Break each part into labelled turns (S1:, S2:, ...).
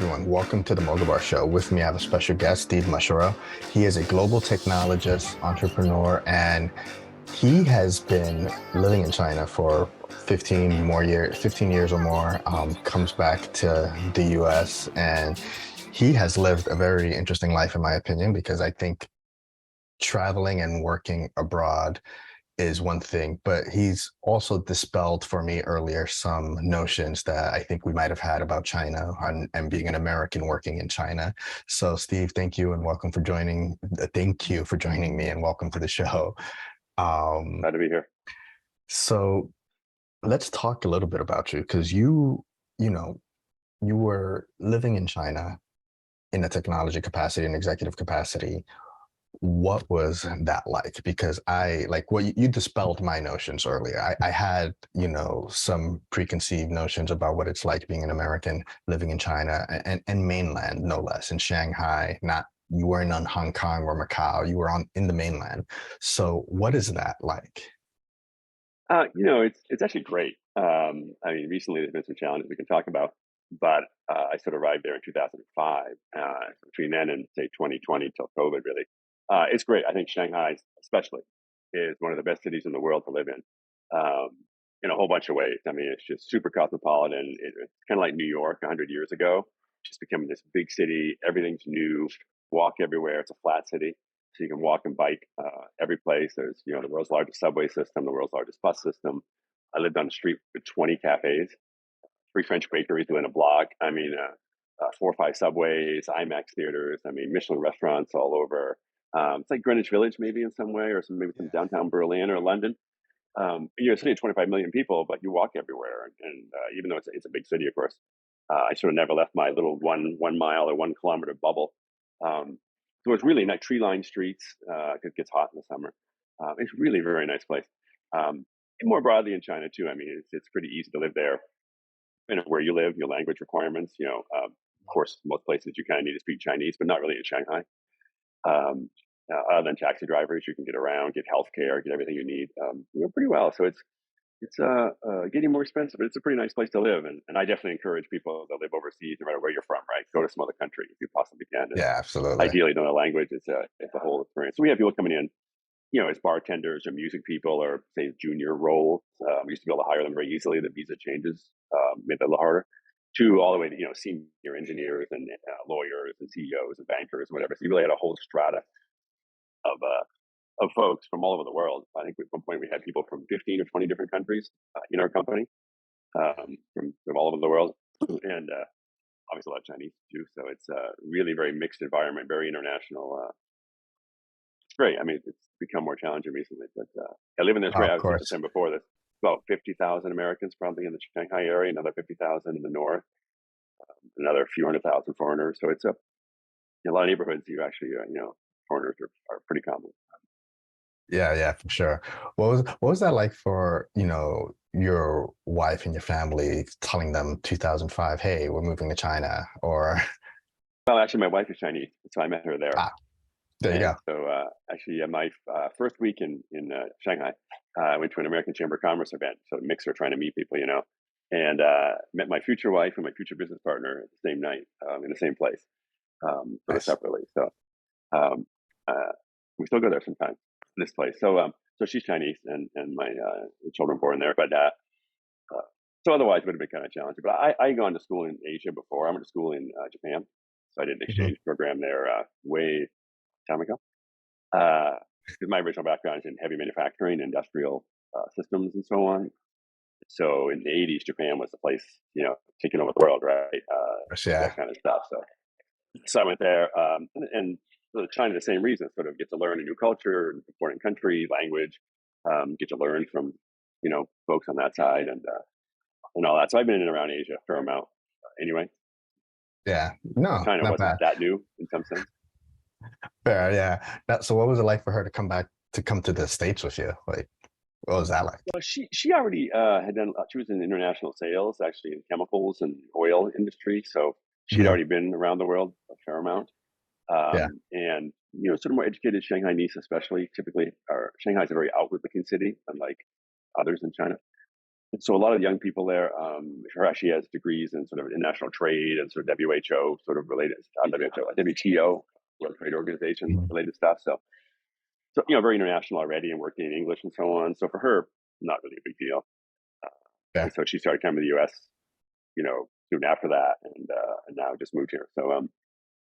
S1: everyone. Welcome to the Mogabr Show. With me, I have a special guest, Steve Mushero. He is a global technologist, entrepreneur, and he has been living in China for 15 years or more, comes back to the US, and he has lived a very interesting life, in my opinion, because I think traveling and working abroad is one thing, but he's also dispelled for me earlier some notions that I think we might have had about China and being an American working in China. So, Steve, thank you and welcome for joining. Thank you for joining me and welcome to the show. Um,
S2: Glad to be here.
S1: so let's talk a little bit about you because you know, you were living in China in a technology capacity and executive capacity. What was that like? Because I like what you dispelled my notions earlier. I had, some preconceived notions about what it's like being an American living in China and mainland, no less, in Shanghai. Not you weren't on Hong Kong or Macau, you were on in the mainland. So what is that like?
S2: It's actually great. I mean, recently there's been some challenges we can talk about, but I sort of arrived there in 2005. Between then and say 2020 till COVID, really, it's great. I think Shanghai, especially, is one of the best cities in the world to live in a whole bunch of ways. I mean, it's just super cosmopolitan. It's kind of like New York 100 years ago, just becoming this big city. Everything's new. Walk everywhere. It's a flat city. So you can walk and bike every place. There's, the world's largest subway system, the world's largest bus system. I lived on the street with 20 cafes, three French bakeries within a block. I mean, 4 or 5 subways, IMAX theaters. I mean, Michelin restaurants all over. It's like Greenwich Village, maybe in some way, or maybe some downtown Berlin or London. You're a city of 25 million people, but you walk everywhere. And even though it's a big city, of course, I sort of never left my little one mile or 1 kilometer bubble. So it's really nice, tree-lined streets. It gets hot in the summer. It's really a very nice place. And more broadly in China too. I mean, it's pretty easy to live there. Depending on where you live, your language requirements. Of course, most places you kind of need to speak Chinese, but not really in Shanghai. Other than taxi drivers, you can get around, get healthcare, get everything you need. Pretty well. So it's getting more expensive, but it's a pretty nice place to live. And I definitely encourage people to live overseas, no matter where you're from. Right, go to some other country if you possibly can. And
S1: Yeah, absolutely.
S2: ideally, know the language. It's a whole experience. So we have people coming in, as bartenders or music people or say junior roles. We used to be able to hire them very easily. The visa changes made that a little harder. To all the way to senior engineers and lawyers and CEOs and bankers, and whatever. So you really had a whole strata of folks from all over the world. I think at one point we had people from 15 or 20 different countries in our company, from all over the world, and obviously a lot of Chinese too. So it's a really very mixed environment, very international. It's great. I mean, it's become more challenging recently, but living there is great.
S1: Of
S2: I was just
S1: course.
S2: saying before that about 50,000 Americans probably in the Shanghai area, another 50,000 in the north, another few 100,000 foreigners. So it's a lot of neighborhoods. You actually, foreigners are pretty common.
S1: Yeah, yeah, for sure. What was that like for, your wife and your family telling them 2005, hey, we're moving to China or
S2: Well, actually, my wife is Chinese, so I met her there.
S1: ah, there you
S2: And
S1: go.
S2: so, actually, my first week in Shanghai, I went to an American Chamber of Commerce event. So, a mixer trying to meet people, and met my future wife and my future business partner at the same night in the same place, sort of
S1: Nice.
S2: separately. So, um, uh, we still go there sometimes. This place. So she's Chinese, and my children born there. But so otherwise, it would have been kind of challenging. But I gone to school in Asia before. I went to school in Japan, so I did an
S1: Mhm.
S2: exchange program there way time ago. Because my original background is in heavy manufacturing, industrial systems, and so on. So in the 80s, Japan was the place, taking over the world, right? With
S1: Yeah.
S2: that kind of stuff. So I went there, and so China, the same reason, sort of get to learn a new culture, important country, language, get to learn from, folks on that side and all that. So I've been in and around Asia a fair amount anyway.
S1: Yeah. No,
S2: China
S1: not
S2: wasn't
S1: bad.
S2: that new in some sense.
S1: Fair, yeah. So what was it like for her to come to the States with you? Like, what was that like?
S2: Well, she already had done. She was in international sales, actually in chemicals and oil industry. So she'd
S1: Mhm.
S2: already been around the world a fair amount.
S1: Yeah.
S2: And sort of more educated Shanghainese, especially typically, are Shanghai's a very outward-looking city, unlike others in China. So a lot of young people there, she has degrees in sort of international trade and sort of WHO sort of related, WHO, WTO, World Trade Organization
S1: Mhm.
S2: related stuff. So very international already and working in English and so on. So for her, not really a big deal. Uh,
S1: Yeah.
S2: and so she started coming to the U.S. Soon after that, and now just moved here. So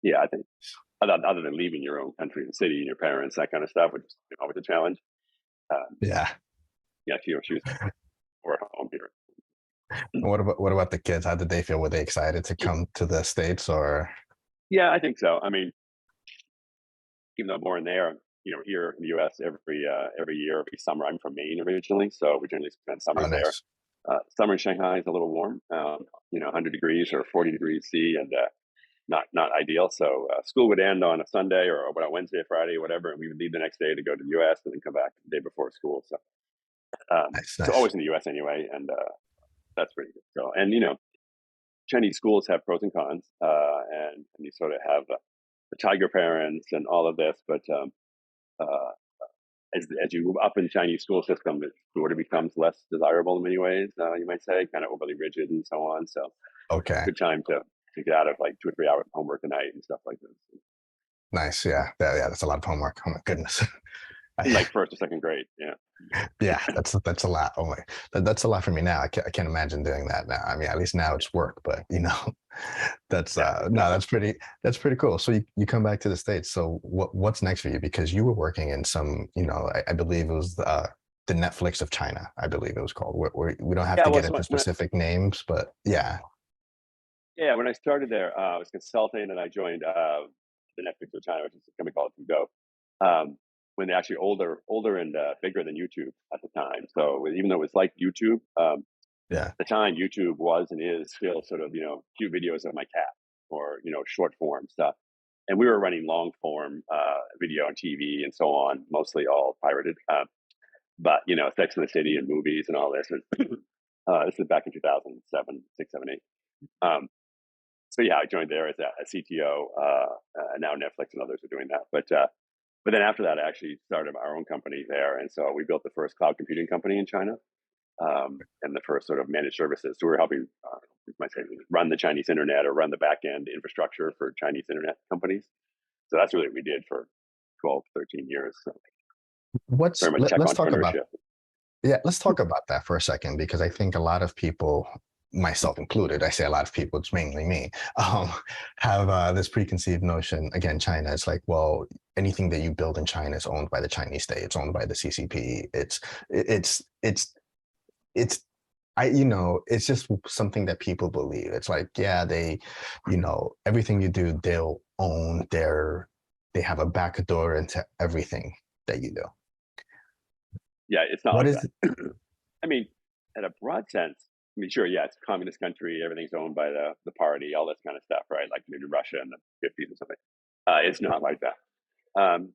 S2: yeah, I think other than leaving your own country and city and your parents, that kind of stuff, which is always a challenge. Um,
S1: Yeah.
S2: yeah, she was more at home here.
S1: What about the kids? How did they feel? Were they excited to come to the States or?
S2: Yeah, I think so. I mean, even though I'm born there, here in the U.S. every year, every summer. I'm from Maine originally, so we generally spend
S1: Oh,
S2: summers there.
S1: nice.
S2: Summer in Shanghai is a little warm, 100 degrees or 40 degrees C, and not ideal. So school would end on a Sunday or on a Wednesday, Friday, whatever, and we would leave the next day to go to the U.S. and then come back the day before school.
S1: Nice,
S2: So
S1: nice.
S2: always in the U.S. anyway, and that's pretty good. So, and Chinese schools have pros and cons, and you sort of have the tiger parents and all of this, but uh, as you move up in the Chinese school system, it sort of becomes less desirable in many ways. You might say, kind of overly rigid and so on. So,
S1: Okay.
S2: good time to get out of like 2 or 3 hours of homework a night and stuff like this.
S1: Nice. Yeah. Yeah. That's a lot of homework. Oh my goodness.
S2: In
S1: I,
S2: like first or second grade, yeah.
S1: yeah, that's a lot. Oh my, that's a lot for me now. I can't imagine doing that now. I mean, at least now it's work, but that's
S2: Yeah,
S1: no,
S2: exactly.
S1: that's pretty cool. So you come back to the States. So what's next for you? Because you were working in some, I believe it was the Netflix of China. I believe it was called. We don't have
S2: Yeah,
S1: to
S2: well,
S1: get
S2: so
S1: into
S2: when
S1: specific names, but yeah,
S2: when I started there, I was consulting, and I joined the Netflix of China, which is a company called Go. When they're actually older and bigger than YouTube at the time. So even though it was like YouTube,
S1: yeah,
S2: at the time YouTube was and is still sort of cute videos of my cat or short form stuff. And we were running long form video and TV and so on, mostly all pirated. But Sex in the City and movies and all this. This is back in 2007, 6, 7, 8. So yeah, I joined there as a CTO. And now Netflix and others are doing that. But then after that, I actually started our own company there, and so we built the first cloud computing company in China, and the first sort of managed services. So we're helping, you might say, run the Chinese internet or run the back end infrastructure for Chinese internet companies. So that's really what we did for 12, 13 years. So very much tech
S1: let's talk about.
S2: entrepreneurship.
S1: Yeah, let's talk about that for a second because I think a lot of people, myself included, I say a lot of people, it's mainly me, um, have this preconceived notion. Again, China, it's like, well, anything that you build in China is owned by the Chinese state. It's owned by the CCP. It's it's just something that people believe. It's like, yeah, everything you do, they'll own. They have a back door into everything that you do.
S2: Yeah, it's not
S1: What
S2: like
S1: is?
S2: that. I mean, in a broad sense, I mean, sure, yeah, it's a communist country. Everything's owned by the party, all this kind of stuff, right? Like maybe Russia in the 50s or something. It's not like that.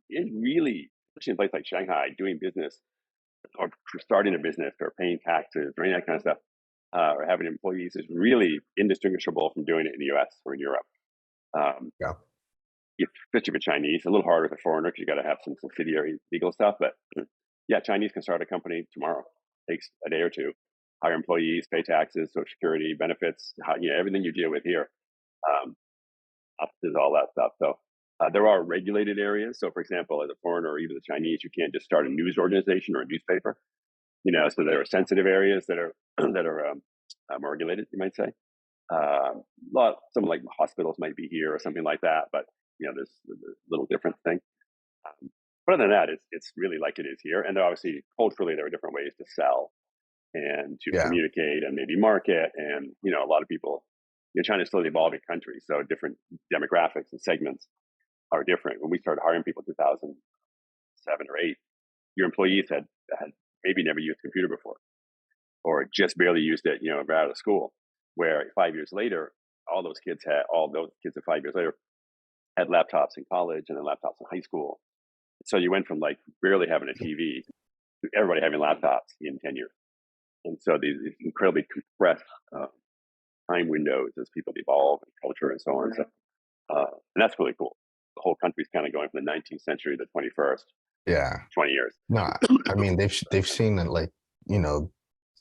S2: It's really, especially in a place like Shanghai, doing business or starting a business or paying taxes or any of that kind of stuff, or having employees is really indistinguishable from doing it in the US or in Europe. Um,
S1: Yeah,
S2: Especially for Chinese, a little harder with a foreigner because you got to have some subsidiary legal stuff. But yeah, Chinese can start a company tomorrow. Takes a day or two. Hire employees, pay taxes, social security, benefits, everything you deal with here. Um, Offices, all that stuff. So there are regulated areas. So, for example, as a foreigner or even the Chinese, you can't just start a news organization or a newspaper. So there are sensitive areas that are that are more regulated, you might say. Some like hospitals might be here or something like that, but there's a little different thing. But other than that, it's really like it is here. And obviously, culturally, there are different ways to sell and to
S1: yeah,
S2: communicate and maybe market. And a lot of people, China's still an evolving country, so different demographics and segments are different. When we started hiring people in 2007 or 8, your employees had maybe never used a computer before or just barely used it, right out of school. Where 5 years later, all those kids at 5 years later had laptops in college and then laptops in high school. So you went from like barely having a TV to everybody having laptops in 10 years. And so these incredibly compressed time windows as people evolve and culture and so on. So, and that's really cool. The whole country's kind of going from the 19th century to the 21st,
S1: yeah.
S2: 20 years.
S1: No, I mean they've seen it like you know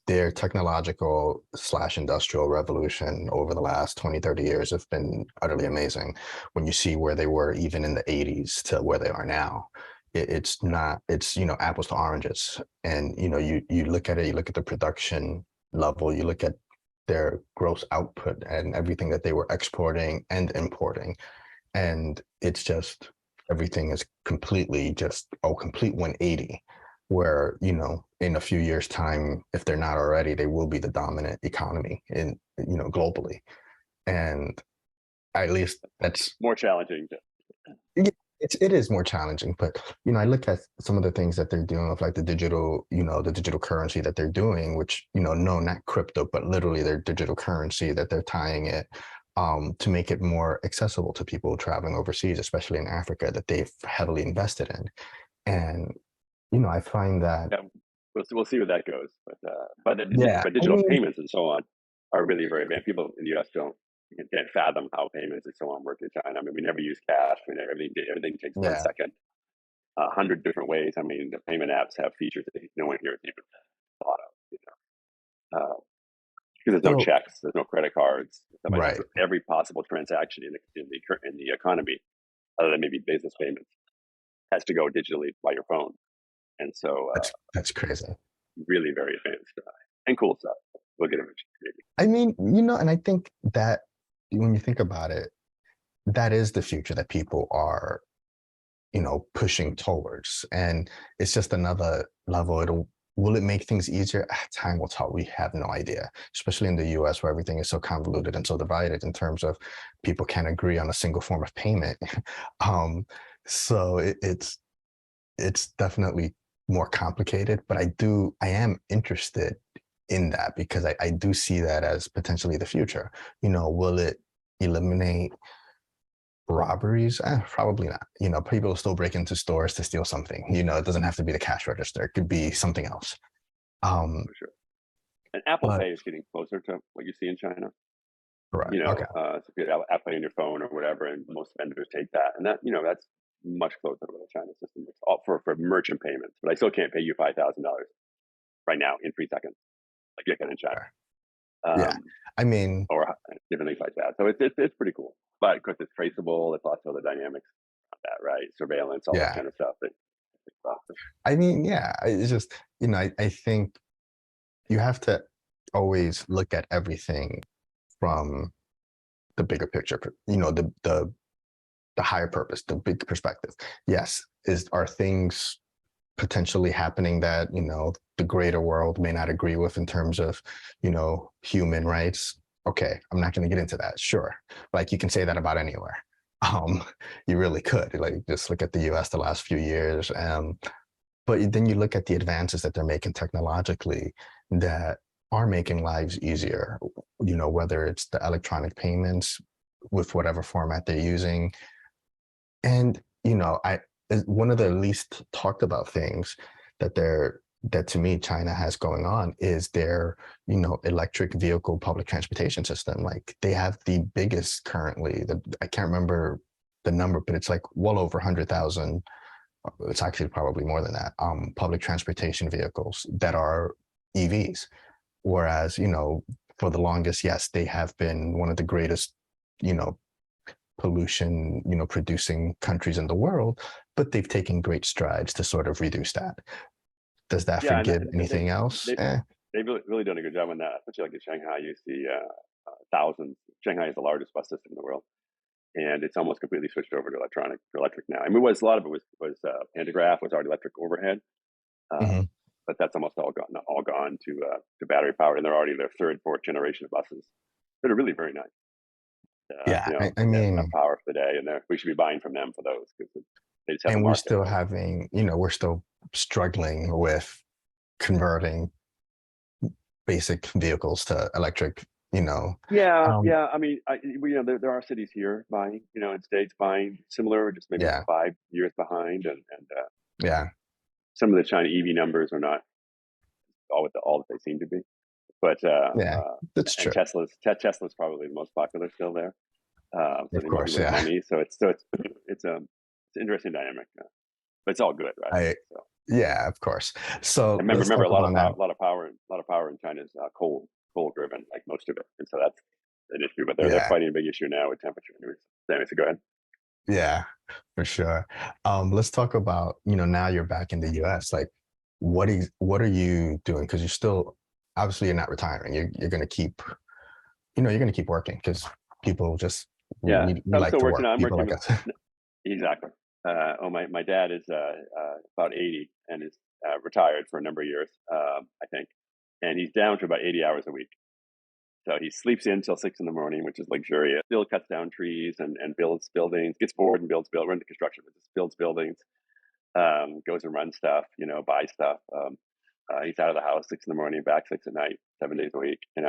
S1: their technological slash industrial revolution over the last 20, 30 years have been utterly amazing. When you see where they were even in the 80s to where they are now, it's not, it's, apples to oranges. And, you look at it, you look at the production level, you look at their gross output and everything that they were exporting and importing. And it's just, everything is completely just a complete 180 where, in a few years time, if they're not already, they will be the dominant economy in, globally. And at least that's
S2: more challenging.
S1: yeah, it is more challenging, but I look at some of the things that they're doing with like the digital currency that they're doing, which, no, not crypto, but literally their digital currency that they're tying it to make it more accessible to people traveling overseas, especially in Africa, that they've heavily invested in. And, I find that
S2: Yeah, we'll see where that goes. But
S1: yeah,
S2: but digital payments and so on are really very advanced. People in the U.S. can't fathom how payments and so on work in China. I mean, we never use cash. Everything takes one
S1: yeah,
S2: second. 100 different ways. I mean, the payment apps have features that no one here has even thought of. Because there's no
S1: so
S2: checks, there's no credit cards.
S1: right.
S2: So every possible transaction in the economy, other than maybe business payments, has to go digitally by your phone. And so,
S1: That's crazy.
S2: really very advanced and cool stuff. We'll get into it.
S1: I mean, and I think that when you think about it, that is the future that people are, pushing towards. And it's just another level. Will it make things easier? Time will tell. We have no idea, especially in the US where everything is so convoluted and so divided in terms of people can't agree on a single form of payment. So it's definitely more complicated, but I am interested in that because I do see that as potentially the future. Will it eliminate robberies? Probably not. People still break into stores to steal something. It doesn't have to be the cash register. It could be something else.
S2: For sure. And Apple
S1: But
S2: Pay is getting closer to what you see in China.
S1: correct. Okay.
S2: So if you have Apple Pay on your phone or whatever, and most vendors take that, and that's much closer to what the China system is all for merchant payments. But I still can't pay you $5,000 right now in 3 seconds, like you can in China.
S1: Fair. Yeah. I mean,
S2: Or different things like that. So it's pretty cool. But of course, it's traceable. It's lots of other dynamics of that, right? Surveillance, all that
S1: yeah.
S2: kind of stuff.
S1: I mean, yeah. It's just, I think you have to always look at everything from the bigger picture, the higher purpose, the big perspective. Yes, are things potentially happening that, the greater world may not agree with in terms of, human rights? Okay, I'm not going to get into that. Sure. Like you can say that about anywhere. Um, you really could. Like just look at the US the last few years. But then you look at the advances that they're making technologically that are making lives easier, whether it's the electronic payments with whatever format they're using. And, one of the least talked about things that to me China has going on is their, electric vehicle public transportation system. Like they have the biggest currently, I can't remember the number, but it's like well over 100,000. It's actually probably more than that, public transportation vehicles that are EVs. Whereas, for the longest, yes, they have been one of the greatest, pollution, producing countries in the world, but they've taken great strides to sort of reduce that. Does that
S2: Yeah, and
S1: forgive anything else?
S2: they've really done a good job on that. Especially like in Shanghai, you see thousands. Shanghai is the largest bus system in the world, and it's almost completely switched over to electric now. I mean, a lot of it was pantograph was already electric overhead,
S1: Hmm.
S2: but that's almost all gone to battery powered, and they're already their third, fourth generation of buses that are really very nice.
S1: Yeah, I
S2: They have enough
S1: mean,
S2: power for the day, and we should be buying from them for those because they just have the
S1: and we're
S2: market
S1: still
S2: for it.
S1: having, we're still struggling with converting basic vehicles to electric,
S2: Yeah,
S1: um,
S2: yeah. I mean, there are cities here buying, in states buying similar, just maybe
S1: yeah,
S2: 5 years behind, and
S1: yeah,
S2: some of the China EV numbers are not all that they seem to be. But
S1: yeah, that's
S2: and
S1: true.
S2: Tesla's probably the most popular still there for
S1: Of
S2: the
S1: course,
S2: people with
S1: yeah.
S2: money. So it's an interesting dynamic, but it's all good, right?
S1: I
S2: So
S1: Yeah, of course. So
S2: And
S1: let's
S2: remember,
S1: talk about that.
S2: a lot of power in China is coal driven, like most of it, and so that's an issue. But they're
S1: Yeah,
S2: fighting a big issue now with temperature. Anyways, so go ahead.
S1: yeah, for sure. Let's talk about, now you're back in the US. Like, what are you doing? Because you're still, obviously you're not retiring. You're gonna keep, you're gonna keep working because people just
S2: Yeah,
S1: we
S2: so I'm
S1: like
S2: still
S1: to
S2: working.
S1: work.
S2: I'm
S1: People
S2: working
S1: like
S2: with
S1: us.
S2: exactly. My dad is about 80 and is retired for a number of years, I think, and he's down to about 80 hours a week. So he sleeps in till 6 in the morning, which is luxurious. Still cuts down trees and builds buildings. Gets bored and we're in the construction business. Builds buildings. Goes and runs stuff. Buys stuff. He's out of the house 6 in the morning, back 6 at night, 7 days a week. And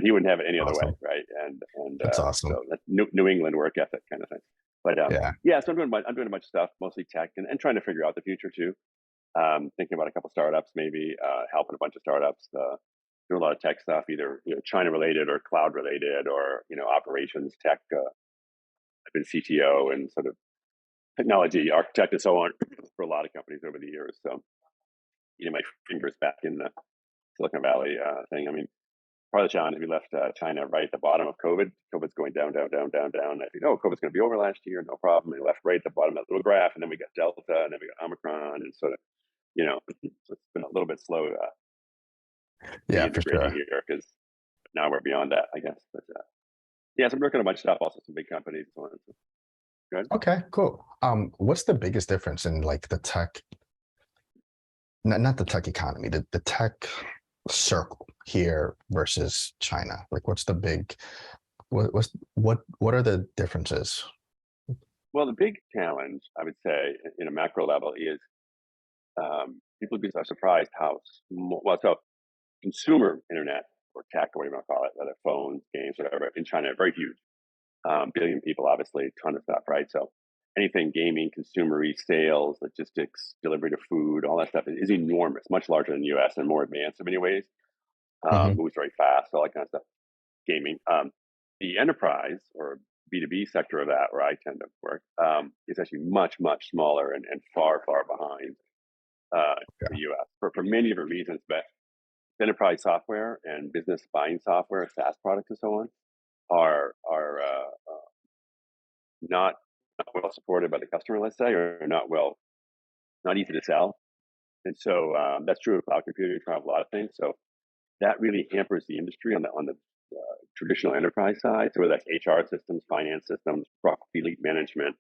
S2: he wouldn't have it any other way,
S1: Awesome.
S2: right? And
S1: That's awesome.
S2: so that's New England work ethic kind of thing. But
S1: Yeah.
S2: yeah, so I'm doing a bunch of stuff, mostly tech, and trying to figure out the future too. Thinking about a couple startups, maybe helping a bunch of startups. Doing a lot of tech stuff, either China related or cloud related, or operations tech. I've been CTO and sort of technology architect and so on for a lot of companies over the years. So my fingers back in the Silicon Valley thing. I mean, part of the challenge, we left China right at the bottom of COVID. COVID's going down, down, down, down, down. I think, oh, COVID's going to be over last year, no problem. And we left right at the bottom of that little graph, and then we got Delta, and then we got Omicron, and sort of, so it's been a little bit slow
S1: Yeah, for
S2: reintegrating
S1: sure.
S2: here because now we're beyond that, I guess. But yeah, so I'm working on a bunch of stuff, also some big companies and so on. So, good.
S1: Okay, cool. What's the biggest difference in like the tech, not the tech economy, the tech circle here versus China? Like, what's the big, what are the differences?
S2: Well, the big challenge, I would say, in a macro level is people are surprised how well, so consumer internet or tech or whatever you want to call it, whether phones, games, whatever, in China, very huge. Billion people, obviously, ton of stuff, right? So anything gaming, consumery, sales, logistics, delivery to food, all that stuff is enormous, much larger than the US and more advanced in many ways.
S1: Hmm.
S2: Moves very fast, all that kind of stuff. Gaming. The enterprise or B2B sector of that, where I tend to work, is actually much, much smaller and far, far behind the
S1: Yeah.
S2: US for many different reasons. But enterprise software and business buying software, SaaS products, and so on, are not well supported by the customer, let's say, or not easy to sell. And so that's true of cloud computing, true of a lot of things. So that really hampers the industry on the traditional enterprise side. So whether that's HR systems, finance systems, fleet management,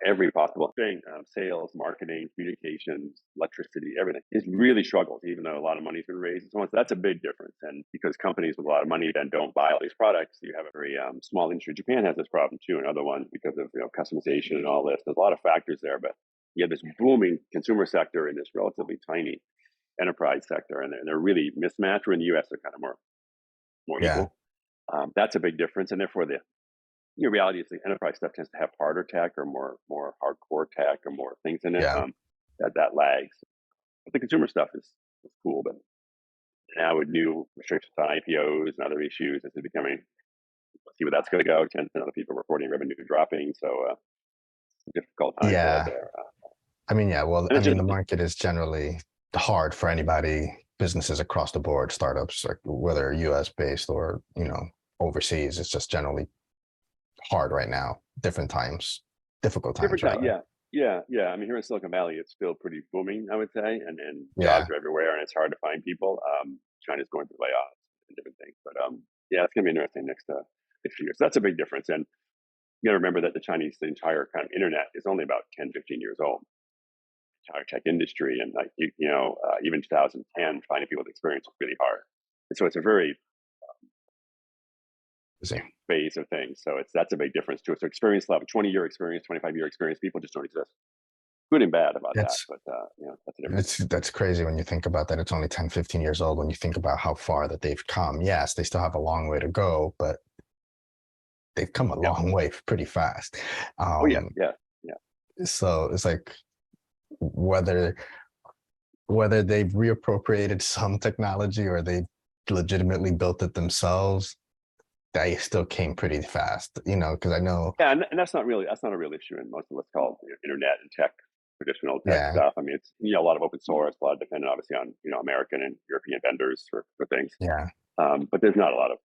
S2: every possible thing, sales, marketing, communications, electricity, everything is really struggles, even though a lot of money's been raised and so on. So that's a big difference. And because companies with a lot of money then don't buy all these products, you have a very small industry. Japan has this problem too, and other ones because of customization and all this. There's a lot of factors there, but you have this booming consumer sector and this relatively tiny enterprise sector, and they're really mismatched. Where in the U.S. they're kind of more
S1: Yeah.
S2: equal. That's a big difference, and therefore the reality is the enterprise stuff tends to have harder tech or more hardcore tech or more things in it.
S1: Yeah.
S2: That lags. But the consumer stuff is cool, but now with new restrictions on IPOs and other issues, it's becoming. Let's see where that's going to go. 10% of the people reporting revenue dropping, so it's a difficult time for us
S1: Yeah.
S2: there.
S1: I mean, yeah, well,
S2: And
S1: I
S2: it's
S1: mean,
S2: just
S1: the market is generally hard for anybody, businesses across the board, startups, like whether US based or, overseas. It's just generally hard right now. Different times, difficult
S2: different
S1: times
S2: time.
S1: rather.
S2: Yeah. I mean, here in Silicon Valley, it's still pretty booming, I would say, and jobs
S1: Yeah.
S2: are everywhere, and it's hard to find people. China's going through layoffs and different things, but yeah, it's going to be interesting next few years. So that's a big difference, and you got to remember that the entire kind of internet is only about 10, 15 years old. Entire tech industry, and like even 2010, finding people with experience was really hard, and so it's a very
S1: See.
S2: phase of things. So that's a big difference too. So experience level, 20-year experience, 25-year experience, people just don't exist. Good and bad about that,
S1: It's
S2: but that's a difference.
S1: that's crazy when you think about that. It's only 10, 15 years old when you think about how far that they've come. Yes, they still have a long way to go, but they've come a
S2: Yeah.
S1: long way pretty fast.
S2: Oh yeah.
S1: Um,
S2: Yeah.
S1: so it's like whether they've reappropriated some technology or they legitimately built it themselves, they still came pretty fast, because I know.
S2: Yeah, and that's not a real issue in most of what's called internet and tech traditional tech
S1: Yeah,
S2: stuff. I mean, it's a lot of open source, a lot dependent obviously on American and European vendors for things.
S1: yeah.
S2: But there's not a lot of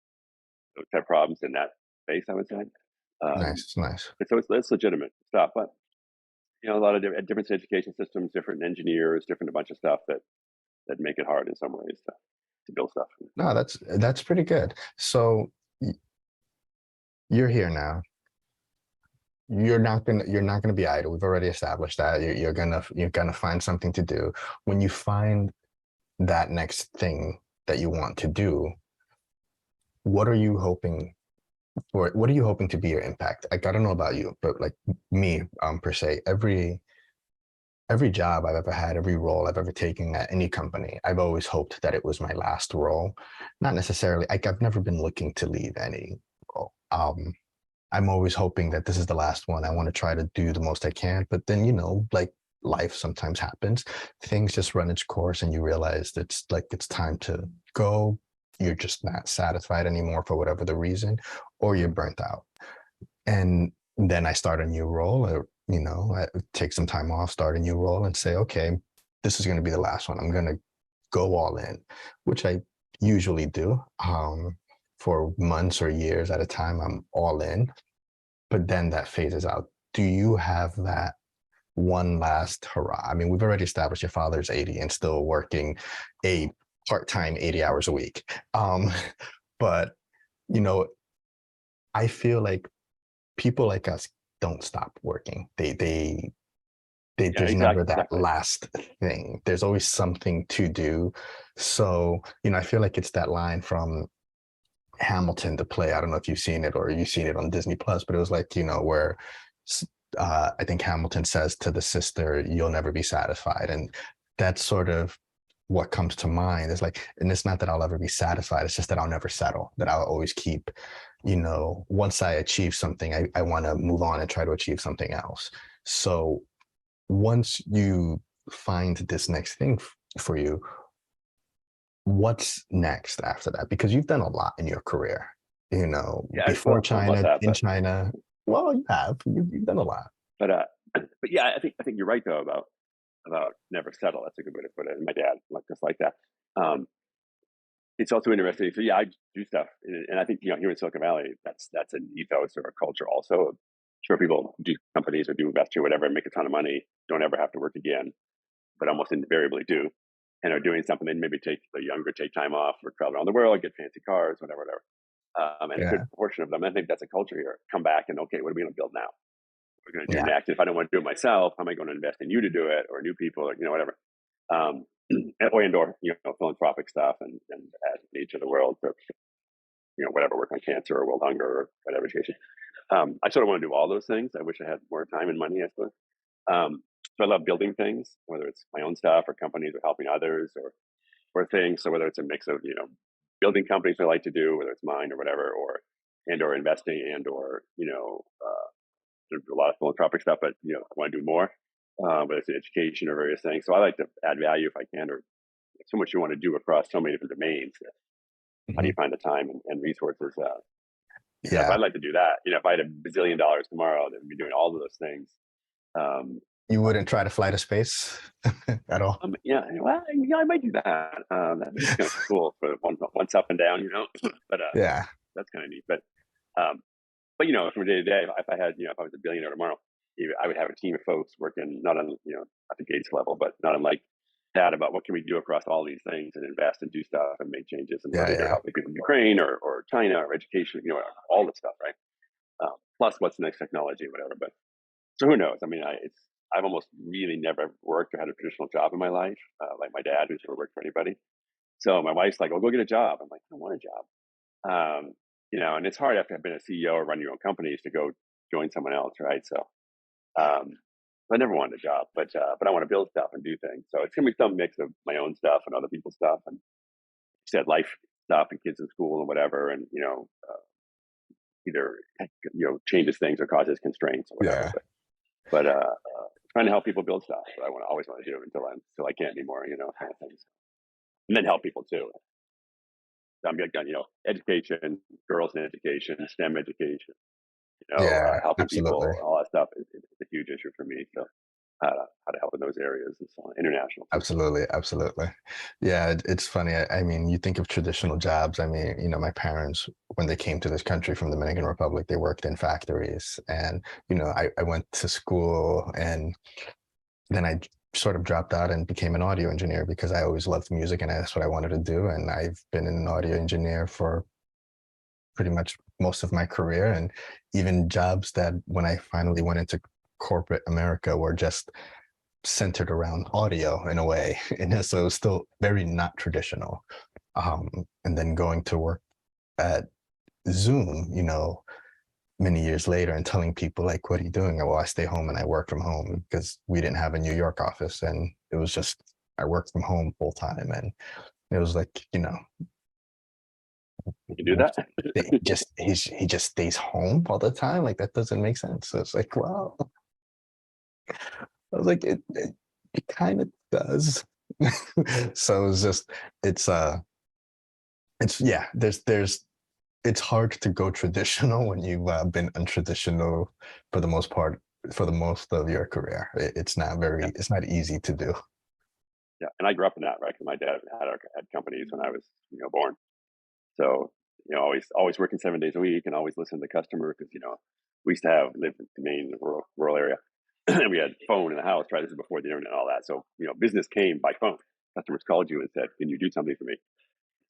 S2: those type problems in that space, I would say.
S1: Nice, nice.
S2: And so it's legitimate stuff, but a lot of different education systems, different engineers, different a bunch of stuff that make it hard in some ways to build stuff.
S1: No, that's pretty good. So you're here now. You're not gonna be idle. We've already established that. You're gonna find something to do. When you find that next thing that you want to do, what are you hoping for? What are you hoping to be your impact? I gotta know about you, but like me, per se, every job I've ever had, every role I've ever taken at any company, I've always hoped that it was my last role. Not necessarily, like I've never been looking to leave any role. I'm always hoping that this is the last one. I want to try to do the most I can, but then, like life sometimes happens. Things just run its course and you realize it's like it's time to go. You're just not satisfied anymore for whatever the reason, or you're burnt out. And then I start a new role, or, I take some time off, start a new role and say, okay, this is going to be the last one. I'm going to go all in, which I usually do. For months or years at a time, I'm all in, but then that phases out. Do you have that one last hurrah? I mean, we've already established your father's 80 and still working a part-time 80 hours a week. But, you know, I feel like people like us don't stop working.
S2: Yeah,
S1: There's never that
S2: exactly.
S1: last thing. There's always something to do. So, I feel like it's that line from Hamilton, the play. I don't know if you've seen it or you've seen it on Disney Plus, but it was like, where I think Hamilton says to the sister, "You'll never be satisfied," and that's sort of what comes to mind. Is like, and it's not that I'll ever be satisfied. It's just that I'll never settle. That I'll always keep, once I achieve something, I want to move on and try to achieve something else. So once you find this next thing for you, what's next after that? Because you've done a lot in your career,
S2: Yeah,
S1: before
S2: almost
S1: China,
S2: that,
S1: in China. Well, you have. You've done a lot.
S2: but yeah, I think you're right though about never settle. That's a good way to put it. And my dad like just like that. Um, it's also interesting. So yeah, I do stuff, and I think here in Silicon Valley, that's an ethos or a culture also. Sure, people do companies or do invest or whatever and make a ton of money, don't ever have to work again, but almost invariably do, and are doing something. They maybe take the younger take time off or travel around the world, get fancy cars, whatever, whatever. And a good
S1: Yeah.
S2: proportion of them, I think that's a culture here. Come back and okay, what are we going to build now? We're going to do
S1: Yeah.
S2: next. If I don't want to do it myself, how am I going to invest in you to do it, or new people, or whatever. Um, or philanthropic stuff and add needs to the world for whatever, work on cancer or world hunger or whatever education. I sort of want to do all those things. I wish I had more time and money, I suppose. So I love building things, whether it's my own stuff or companies or helping others or things. So whether it's a mix of building companies I like to do, whether it's mine or whatever, or investing or do a lot of philanthropic stuff, but I want to do more. Whether it's in education or various things. So I like to add value if I can, or so much you want to do across so many different domains. How do
S1: Mhm.
S2: you find the time and resources? If
S1: Yeah.
S2: I'd like to do that, if I had $1 billion tomorrow, I'd be doing all of those things. Um,
S1: You wouldn't try to fly to space at all?
S2: yeah, well, I might do that. That'd be kind of cool for once up and down, but
S1: Yeah.
S2: that's kind of neat. Um, but from day to day, if I had, if I was a billionaire tomorrow, I would have a team of folks working not on, at the Gates level, but not unlike that about what can we do across all these things and invest and do stuff and make changes and
S1: Yeah.
S2: whether they're
S1: Yeah.
S2: helping people in Ukraine or China or education, all the stuff, right? Plus what's the next technology, whatever. But so who knows? I mean, I've almost really never worked or had a traditional job in my life, like my dad, who's never worked for anybody. So my wife's like, "Well, go get a job." I'm like, "I don't want a job." And it's hard after I've been a CEO or run your own companies to go join someone else, right? So, um, I never wanted a job, but I want to build stuff and do things. So it's gonna be some mix of my own stuff and other people's stuff, and said life stuff and kids in school and whatever, and either changes things or causes constraints or whatever.
S1: Yeah.
S2: But trying to help people build stuff. So I always want to do it until I can't anymore, kind of things, and then help people too. I'm big on education, girls in education, STEM education,
S1: Yeah.
S2: helping
S1: Absolutely.
S2: people, all that stuff is a huge issue for me. So how to help in those areas and so on, international too.
S1: Absolutely, absolutely. Yeah, it's funny. I mean, you think of traditional jobs. I mean, my parents, when they came to this country from the Dominican Republic, they worked in factories. And, I went to school and then I sort of dropped out and became an audio engineer because I always loved music and that's what I wanted to do. And I've been an audio engineer for pretty much most of my career. And even jobs that when I finally went into corporate America were just centered around audio in a way. And so it was still very not traditional. And then going to work at Zoom, many years later and telling people like, what are you doing? Well, I stay home and I work from home because we didn't have a New York office. And it was just, I worked from home full time. And it was like,
S2: You can do that.
S1: he just stays home all the time. Like that doesn't make sense. So it's like, well, I was like, it kind of does. So it's just, yeah, it's hard to go traditional when you've been untraditional for the most part, for the most of your career. It's not
S2: Yeah,
S1: it's not easy to do.
S2: yeah. And I grew up in that, right? Because my dad had companies when I was, born. So, always working 7 days a week and always listening to the customer because, we used to live in Maine, the rural area, and we had phone in the house, right? This is before the internet and all that. So, business came by phone. Customers called you and said, "Can you do something for me?"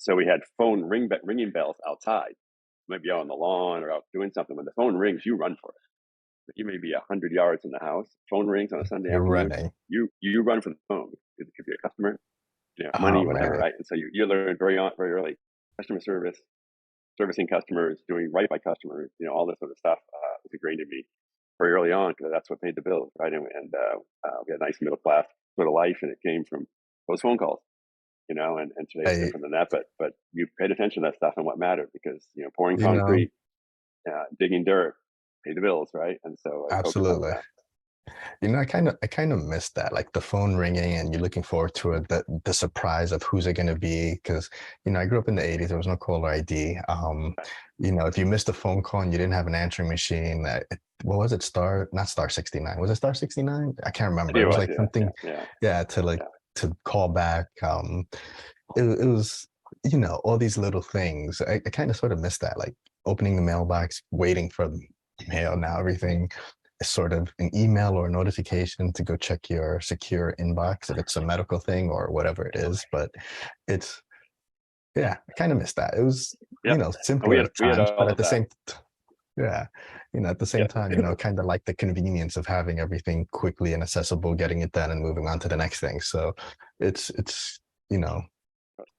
S2: So we had phone ringing bells outside. You might be out on the lawn or out doing something. When the phone rings, you run for it. But you may be 100 yards in the house. Phone rings on a Sunday
S1: You're
S2: afternoon.
S1: running.
S2: You run for the phone. It could be a customer,
S1: Oh
S2: money, whatever,
S1: man.
S2: right? And so you learn very early customer service, servicing customers, doing right by customers, all this sort of stuff was ingrained in me very early on because that's what paid the bills, right? And we had a nice middle class sort of life, and it came from those phone calls, and today it's
S1: I,
S2: different than that. But you paid attention to that stuff and what mattered because pouring
S1: you know,
S2: concrete, digging dirt, pay the bills, right? And so I focus on
S1: absolutely.
S2: that.
S1: I kind of miss that, like the phone ringing and you're looking forward to it, the surprise of who's it going to be. Because, I grew up in the 80s, there was no caller ID. If you missed a phone call and you didn't have an answering machine, what was it? Not star 69. Was it star 69? I can't
S2: I
S1: remember.
S2: think
S1: It
S2: it
S1: was
S2: was,
S1: like
S2: yeah,
S1: something,
S2: yeah,
S1: yeah,
S2: yeah,
S1: to call back. It was, all these little things. I kind of sort of miss that, like opening the mailbox, waiting for the mail. Now everything is sort of an email or a notification to go check your secure inbox if it's a medical thing or whatever it is. But it's, yeah, I kind of miss that. It was,
S2: yeah. And
S1: simpler at
S2: we had
S1: times, but
S2: all
S1: at
S2: of
S1: the
S2: that.
S1: yeah, at the
S2: Yeah,
S1: same time, kind of like the convenience of having everything quickly and accessible, getting it done and moving on to the next thing. So it's, you know,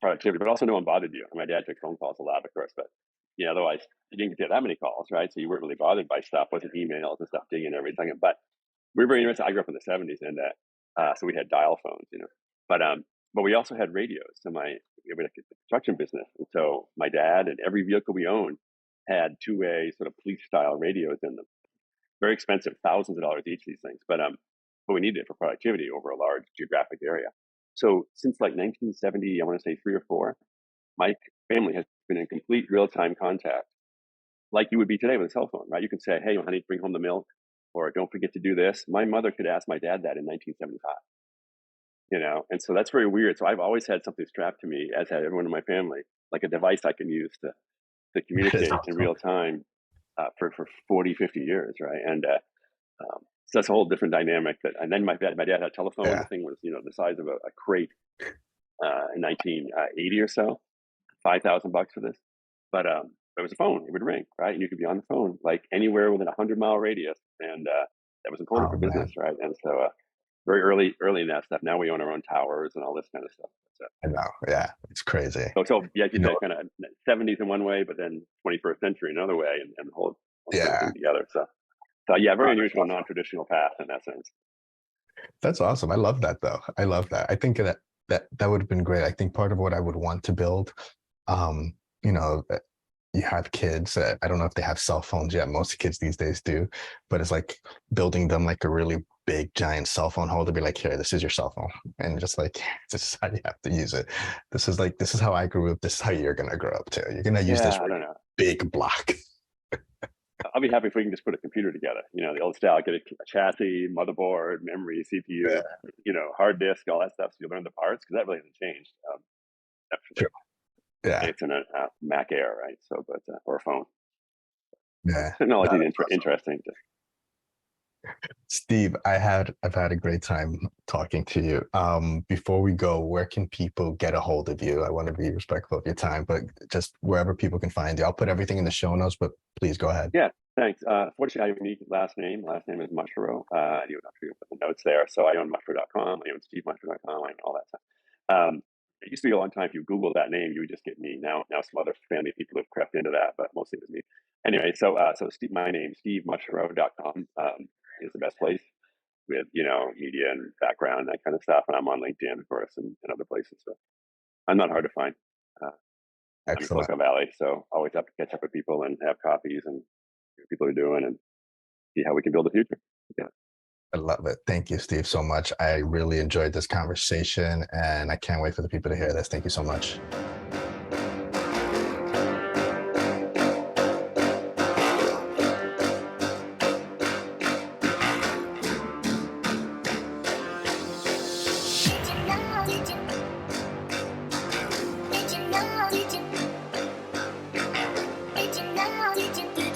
S2: productivity, but also no one bothered you. My dad took phone calls a lot, of course, but otherwise you didn't get that many calls, right? So you weren't really bothered by stuff, wasn't emails and stuff digging everything. But we were very interested. I grew up in the '70s, and so we had dial phones, but we also had radios. So we had a construction business, and so my dad and every vehicle we owned had two-way sort of police style radios in them. Very expensive, thousands of dollars each. These things, but we needed it for productivity over a large geographic area. So since like 1970, I want to say three or four, my family has been in complete real-time contact, like you would be today with a cell phone, right? You can say, "Hey, honey, bring home the milk," or "Don't forget to do this." My mother could ask my dad that in 1975, and so that's very weird. So I've always had something strapped to me, as had everyone in my family, like a device I can use to
S1: that is
S2: communicate in
S1: awesome.
S2: real time for 40, 50 years, right? And so that's a whole different dynamic. And then my dad had a telephone. The
S1: Yeah.
S2: thing was, the size of a crate in 1980 or so, $5,000 for this. But it was a phone. It would ring, right? And you could be on the phone like anywhere within a 100-mile radius, and that was important
S1: Oh
S2: for business,
S1: man.
S2: right? And so very early in that stuff. Now we own our own towers and all this kind of stuff. So,
S1: I know. Yeah. It's crazy.
S2: yeah, you
S1: You know,
S2: said kind of '70s in one way, but then 21st century another way, and the whole sort of
S1: yeah.
S2: thing together. So yeah,
S1: Oh,
S2: very
S1: that's
S2: unusual,
S1: awesome.
S2: non-traditional path in that sense.
S1: That's awesome. I love that though. I love that. I think that would have been great. I think part of what I would want to build, um, you know, uh, you have kids. I don't know if they have cell phones yet. Most kids these days do, but it's like building them like a really big giant cell phone holder. Be like, here, this is your cell phone, and just like this is how you have to use it. This is how I grew up. This is how you're gonna grow up too. You're gonna use this
S2: Yeah, I
S1: really
S2: don't know.
S1: big block.
S2: I'll be happy if we can just put a computer together. The old style, get a chassis, motherboard, memory, CPU,
S1: Yeah,
S2: hard disk, all that stuff. So you learn the parts because that really hasn't changed. Actually,
S1: sure. Yeah,
S2: it's in a Mac Air, right? So, but or a phone.
S1: yeah. No,
S2: Technology is
S1: that's awesome.
S2: interesting.
S1: Steve, I've had a great time talking to you. Before we go, where can people get a hold of you? I want to be respectful of your time, but just wherever people can find you. I'll put everything in the show notes, but please go ahead.
S2: Yeah, thanks. Fortunately, I have a unique last name. Last name is Mushero. You have to put the notes there. So I own mushero.com. I own stevemushero.com. I own all that stuff. It used to be a long time. If you Google that name, you would just get me. Now some other family people have crept into that, but mostly it was me. Anyway, so Steve, my name, stevemushero.com, is the best place with, media and background, that kind of stuff. And I'm on LinkedIn, of course, and other places. So I'm not hard to find. Uh, I'm in
S1: Excellent.
S2: Silicon Valley, so always have to catch up with people and have coffees and see what people are doing and see how we can build a future. Yeah.
S1: I love it. Thank you, Steve, so much. I really enjoyed this conversation and I can't wait for the people to hear this. Thank you so much.
S3: Did you know?